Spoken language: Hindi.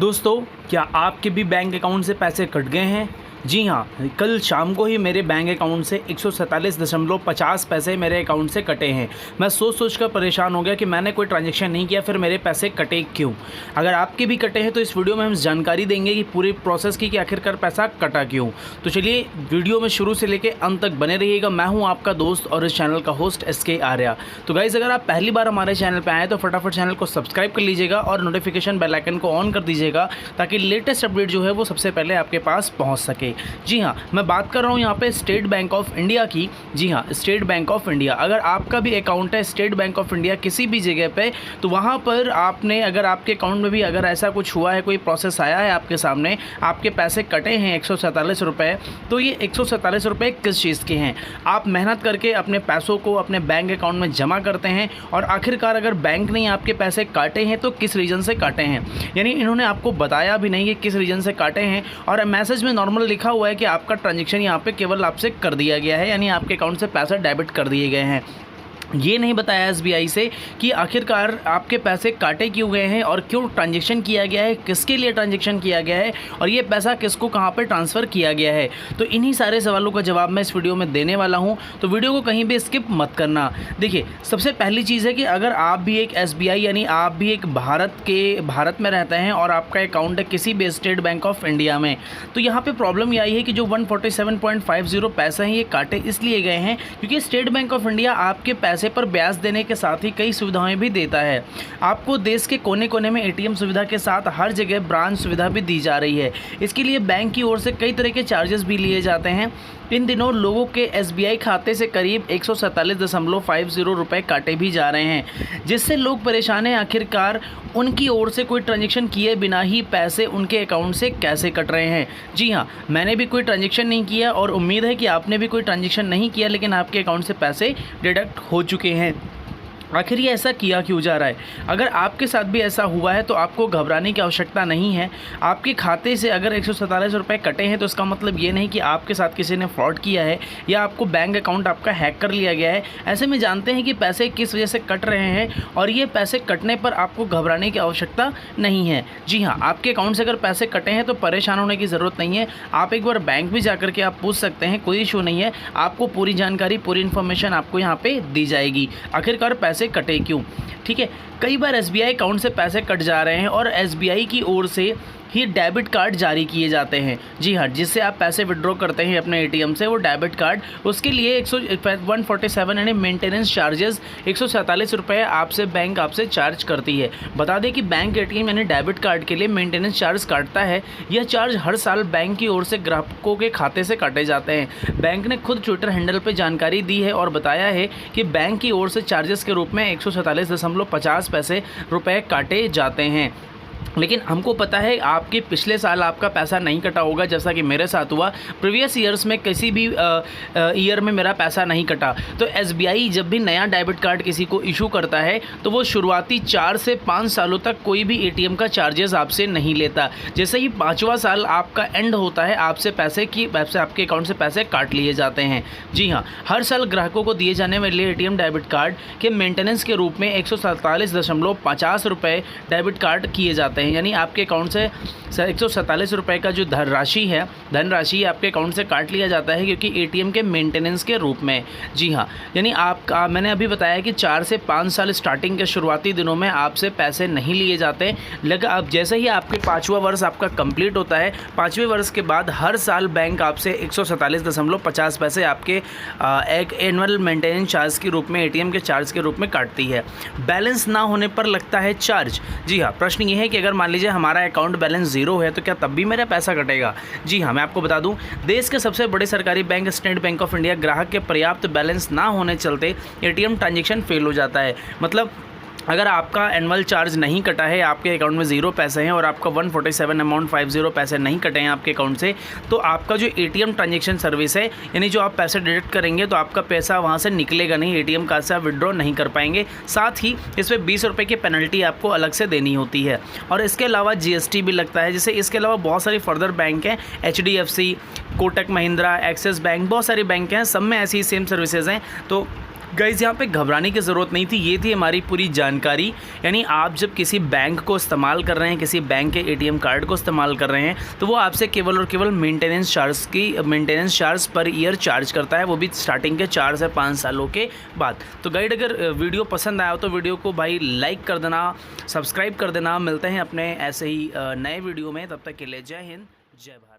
दोस्तों, क्या आपके भी बैंक अकाउंट से पैसे कट गए हैं? जी हाँ, कल शाम को ही मेरे बैंक अकाउंट से 147.50 पैसे मेरे अकाउंट से कटे हैं। मैं सोच कर परेशान हो गया कि मैंने कोई ट्रांजैक्शन नहीं किया, फिर मेरे पैसे कटे क्यों? अगर आपके भी कटे हैं तो इस वीडियो में हम जानकारी देंगे कि पूरी प्रोसेस की कि आखिरकार पैसा कटा क्यों। तो चलिए वीडियो में शुरू से लेकर अंत तक बने रहिएगा। मैं हूँ आपका दोस्त और इस चैनल का होस्ट SK आर्या। तो गाइज़, अगर आप पहली बार हमारे चैनल पर आए तो फटाफट चैनल को सब्सक्राइब कर लीजिएगा और नोटिफिकेशन बेल आइकन को ऑन कर दीजिएगा ताकि लेटेस्ट अपडेट जो है वो सबसे पहले आपके पास पहुँच सके। जी हाँ, मैं बात कर रहा हूँ यहाँ पे स्टेट बैंक ऑफ इंडिया की। जी हाँ, स्टेट बैंक ऑफ इंडिया। अगर आपका भी अकाउंट है स्टेट बैंक ऑफ इंडिया किसी भी जगह पे, तो वहाँ पर आपने अगर आपके अकाउंट में भी अगर ऐसा कुछ हुआ है, कोई प्रोसेस आया है आपके सामने, आपके पैसे कटे हैं 147 रुपये, तो ये 147 रुपये किस चीज़ के हैं? आप मेहनत करके अपने पैसों को अपने बैंक अकाउंट में जमा करते हैं और आखिरकार अगर बैंक ने आपके पैसे काटे हैं तो किस रीज़न से काटे हैं? यानी इन्होंने आपको बताया भी नहीं कि किस रीज़न से काटे हैं, और मैसेज में नॉर्मल लिखा हुआ है कि आपका ट्रांजैक्शन यहाँ पे केवल आपसे कर दिया गया है, यानी आपके अकाउंट से पैसा डेबिट कर दिए गए हैं। ये नहीं बताया SBI से कि आखिरकार आपके पैसे काटे क्यों गए हैं और क्यों ट्रांजैक्शन किया गया है, किसके लिए ट्रांजैक्शन किया गया है और ये पैसा किसको कहाँ पे ट्रांसफ़र किया गया है। तो इन्हीं सारे सवालों का जवाब मैं इस वीडियो में देने वाला हूँ, तो वीडियो को कहीं भी स्किप मत करना। देखिए, सबसे पहली चीज़ है कि अगर आप भी एक SBI यानी आप भी एक भारत में रहते हैं और आपका अकाउंट है किसी भी स्टेट बैंक ऑफ इंडिया में, तो यहाँ पर प्रॉब्लम ये आई है कि जो 147.50 पैसे हैं ये काटे इसलिए गए हैं क्योंकि स्टेट बैंक ऑफ इंडिया आपके पैसे पर ब्याज देने के साथ ही कई सुविधाएं भी देता है। आपको देश के कोने कोने में ATM सुविधा के साथ हर जगह ब्रांच सुविधा भी दी जा रही है। इसके लिए बैंक की ओर से कई तरह के चार्जेस भी लिए जाते हैं। इन दिनों लोगों के SBI खाते से करीब 147.50 रुपये काटे भी जा रहे हैं, जिससे लोग परेशान हैं आखिरकार उनकी ओर से कोई ट्रांजैक्शन किए बिना ही पैसे उनके अकाउंट से कैसे कट रहे हैं। जी हाँ, मैंने भी कोई ट्रांजैक्शन नहीं किया और उम्मीद है कि आपने भी कोई ट्रांजैक्शन नहीं किया, लेकिन आपके अकाउंट से पैसे डिडक्ट हो चुके हैं। आखिर ये ऐसा किया क्यों जा रहा है? अगर आपके साथ भी ऐसा हुआ है तो आपको घबराने की आवश्यकता नहीं है। आपके खाते से अगर 147 रुपये कटे हैं तो इसका मतलब ये नहीं कि आपके साथ किसी ने फ्रॉड किया है या आपको बैंक अकाउंट आपका हैक कर लिया गया है। ऐसे में जानते हैं कि पैसे किस वजह से कट रहे हैं और ये पैसे कटने पर आपको घबराने की आवश्यकता नहीं है। जी हाँ, आपके अकाउंट से अगर पैसे कटे हैं तो परेशान होने की ज़रूरत नहीं है। आप एक बार बैंक भी जा के आप पूछ सकते हैं, कोई इशू नहीं है। आपको पूरी जानकारी, पूरी इन्फॉर्मेशन आपको यहाँ पर दी जाएगी आखिरकार पैसे कटे क्यों। ठीक है, कई बार SBI अकाउंट से पैसे कट जा रहे हैं और SBI की ओर से ही डेबिट कार्ड जारी किए जाते हैं। जी हाँ, जिससे आप पैसे विड्रॉ करते हैं अपने ATM से, वो डेबिट कार्ड, उसके लिए 147 यानी मेंटेनेंस चार्जेस 147 रुपये आपसे बैंक आपसे चार्ज करती है। बता दें कि बैंक ATM यानी डेबिट कार्ड के लिए मेंटेनेंस चार्ज काटता है। यह चार्ज हर साल बैंक की ओर से ग्राहकों के खाते से काटे जाते हैं। बैंक ने खुद ट्विटर हैंडल पर जानकारी दी है और बताया है कि बैंक की ओर से चार्जेस के रूप में 147.50 रुपये काटे जाते हैं। लेकिन हमको पता है आपके पिछले साल आपका पैसा नहीं कटा होगा, जैसा कि मेरे साथ हुआ। प्रीवियस ईयर्स में किसी भी ईयर में मेरा पैसा नहीं कटा। तो SBI जब भी नया डेबिट कार्ड किसी को इशू करता है तो वो शुरुआती 4 से 5 सालों तक कोई भी ATM का चार्जेस आपसे नहीं लेता। जैसे ही 5वां साल आपका एंड होता है, आपसे आपके अकाउंट से पैसे काट लिए जाते हैं। जी हाँ, हर साल ग्राहकों को दिए जाने वाले ATM डेबिट कार्ड के मेंटेनेंस के रूप में 147.50 रुपये डेबिट कार्ड किए जाते हैं। यानी आपके अकाउंट से 147 रुपये का जो धनराशि आपके अकाउंट से काट लिया जाता है, क्योंकि ATM के मेंटेनेंस के रूप में। जी हाँ, यानी मैंने अभी बताया कि 4 से 5 साल स्टार्टिंग के शुरुआती दिनों में आपसे पैसे नहीं लिए जाते। लेकिन अब जैसे ही आपके 5वां वर्ष आपका कंप्लीट होता है, 5वें वर्ष के बाद हर साल बैंक आपसे 147.50 पैसे आपके एक एनुअल मेंटेनेंस चार्ज के रूप में, ATM के चार्ज के रूप में काटती है। बैलेंस ना होने पर लगता है चार्ज। जी हाँ, प्रश्न ये है कि अगर मान लीजिए हमारा अकाउंट बैलेंस 0 है तो क्या तब भी मेरा पैसा कटेगा? जी हाँ, मैं आपको बता दूं, देश के सबसे बड़े सरकारी bank state bank of India ग्राहक के पर्याप्त बैलेंस ना होने चलते ATM ट्रांजैक्शन फेल हो जाता है। मतलब अगर आपका एनुअल चार्ज नहीं कटा है, आपके अकाउंट में 0 पैसे हैं और आपका 147.50 पैसे नहीं कटे हैं आपके अकाउंट से, तो आपका जो ATM ट्रांजैक्शन सर्विस है, यानी जो आप पैसे डिडक्ट करेंगे तो आपका पैसा वहाँ से निकलेगा नहीं, ATM कार्ड से आप विड्रॉ नहीं कर पाएंगे। साथ ही इस पर 20 रुपये की पेनल्टी आपको अलग से देनी होती है और इसके अलावा GST भी लगता है। जैसे इसके अलावा बहुत सारी फर्दर बैंक हैं, HDFC, Kotak Mahindra, axis bank, बहुत सारी बैंक हैं, सब में ऐसी सेम सर्विसेज हैं। तो गाइस यहाँ पे घबराने की ज़रूरत नहीं थी, ये थी हमारी पूरी जानकारी। यानी आप जब किसी बैंक को इस्तेमाल कर रहे हैं, किसी बैंक के एटीएम कार्ड को इस्तेमाल कर रहे हैं, तो वो आपसे केवल और केवल maintenance charge per year charge करता है, वो भी स्टार्टिंग के 4 से 5 सालों के बाद। तो गाइड अगर वीडियो पसंद आया हो तो वीडियो को भाई लाइक कर देना, सब्सक्राइब कर देना। मिलते हैं अपने ऐसे ही नए वीडियो में, तब तक के लिए जय हिंद जय भारत।